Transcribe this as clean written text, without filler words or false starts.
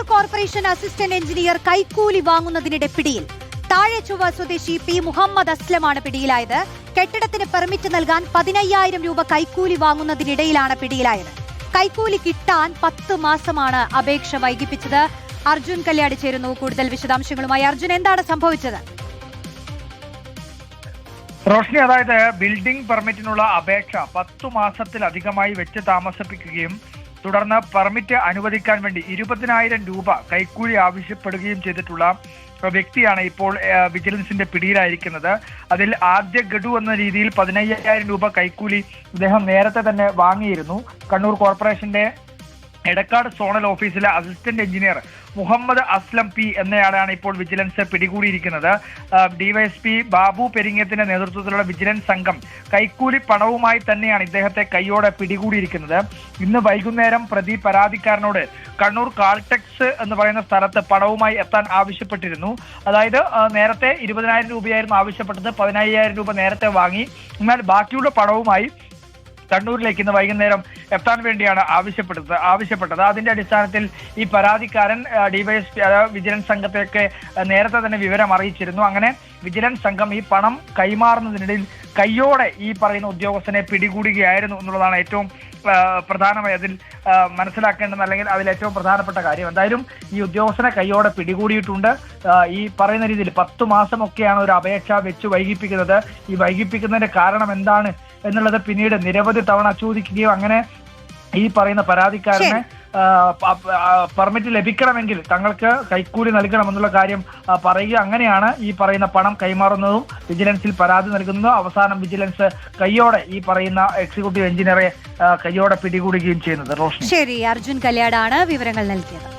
Kannur corporation assistant engineer കൈക്കൂലി വാങ്ങുന്നതിനിടെ പിടിയിൽ. താഴെ ചൊവ്വ സ്വദേശി പി മുഹമ്മദ് അസ്ലമാണ് പിടിയിലായത്. കെട്ടിടത്തിന് പെർമിറ്റ് നൽകാൻ 15,000 രൂപ കൈക്കൂലി വാങ്ങുന്നതിനിടയിലാണ് പിടിയിലായത്. കൈക്കൂലി കിട്ടാൻ 10 മാസമാണ് അപേക്ഷ വൈകിപ്പിച്ചത്. അർജുൻ കല്യാടി ചേരുന്നു കൂടുതൽ വിശദാംശങ്ങളുമായി. അർജുൻ, എന്താണ് സംഭവിച്ചത്? റോഷ്നി, അതായത് ബിൽഡിംഗ് പെർമിറ്റിനുള്ള അപേക്ഷ 10 മാസത്തിലധികമായി വെച്ച് താമസിപ്പിക്കുകയും തുടർന്ന് പെർമിറ്റ് അനുവദിക്കാൻ വേണ്ടി 20,000 രൂപ കൈക്കൂലി ആവശ്യപ്പെടുകയും ചെയ്തിട്ടുള്ള വ്യക്തിയാണ് ഇപ്പോൾ വിജിലൻസിന്റെ പിടിയിലായിരിക്കുന്നത്. അതിൽ ആദ്യ ഗഡു എന്ന രീതിയിൽ 15,000 രൂപ കൈക്കൂലി ഇദ്ദേഹം നേരത്തെ തന്നെ വാങ്ങിയിരുന്നു. കണ്ണൂർ കോർപ്പറേഷന്റെ എടക്കാട് സോണൽ ഓഫീസിലെ assistant engineer Muhammad Aslam P എന്നയാളാണ് ഇപ്പോൾ വിജിലൻസ് പിടികൂടിയിരിക്കുന്നത്. ഡിവൈഎസ്പി ബാബു പെരിങ്ങത്തിന്റെ നേതൃത്വത്തിലുള്ള വിജിലൻസ് സംഘം കൈക്കൂലി പണവുമായി തന്നെയാണ് ഇദ്ദേഹത്തെ കൈയോടെ പിടികൂടിയിരിക്കുന്നത്. ഇന്ന് വൈകുന്നേരം പ്രതി പരാതിക്കാരനോട് കണ്ണൂർ കാൾടെക്സ് എന്ന് പറയുന്ന സ്ഥലത്ത് പണവുമായി എത്താൻ ആവശ്യപ്പെട്ടിരുന്നു. അതായത് നേരത്തെ 20,000 രൂപയായിരുന്നു ആവശ്യപ്പെട്ടത്. 15,000 രൂപ നേരത്തെ വാങ്ങി. എന്നാൽ ബാക്കിയുള്ള പണവുമായി കണ്ണൂരിലേക്ക് ഇന്ന് വൈകുന്നേരം എത്താൻ വേണ്ടിയാണ് ആവശ്യപ്പെട്ടത്. അതിന്റെ അടിസ്ഥാനത്തിൽ ഈ പരാതിക്കാരൻ ഡിവൈഎസ്പി വിജിലൻസ് സംഘത്തെയൊക്കെ നേരത്തെ തന്നെ വിവരം അറിയിച്ചിരുന്നു. അങ്ങനെ വിജിലൻസ് സംഘം ഈ പണം കൈമാറുന്നതിനിടയിൽ കയ്യോടെ ഈ പറയുന്ന ഉദ്യോഗസ്ഥനെ പിടികൂടുകയായിരുന്നു എന്നുള്ളതാണ് ഏറ്റവും പ്രധാനമായി അതിൽ മനസ്സിലാക്കേണ്ടത്, അല്ലെങ്കിൽ അതിൽ ഏറ്റവും പ്രധാനപ്പെട്ട കാര്യം. എന്തായാലും ഈ ഉദ്യോഗസ്ഥനെ കയ്യോടെ പിടികൂടിയിട്ടുണ്ട്. ഈ പറയുന്ന രീതിയിൽ 10 മാസമൊക്കെയാണ് ഒരു അപേക്ഷ വെച്ച് വൈകിപ്പിക്കുന്നത്. ഈ വൈകിപ്പിക്കുന്നതിന്റെ കാരണം എന്താണ് എന്നുള്ളത് പിന്നീട് നിരവധി തവണ ചോദിക്കുകയും അങ്ങനെ ഈ പറയുന്ന പരാതിക്കാരനെ പെർമിറ്റ് ലഭിക്കണമെങ്കിൽ തങ്ങൾക്ക് കൈക്കൂലി നൽകണമെന്നുള്ള കാര്യം പറയുക. അങ്ങനെയാണ് ഈ പറയുന്ന പണം കൈമാറുന്നതും വിജിലൻസിൽ പരാതി നൽകുന്നതും. അവസാനം വിജിലൻസ് കയ്യോടെ ഈ പറയുന്ന എക്സിക്യൂട്ടീവ് എഞ്ചിനീയറെ കയ്യോടെ പിടികൂടുകയും ചെയ്യുന്നത്. ശരി, അർജുൻ കല്യാടാണ് വിവരങ്ങൾ നൽകിയത്.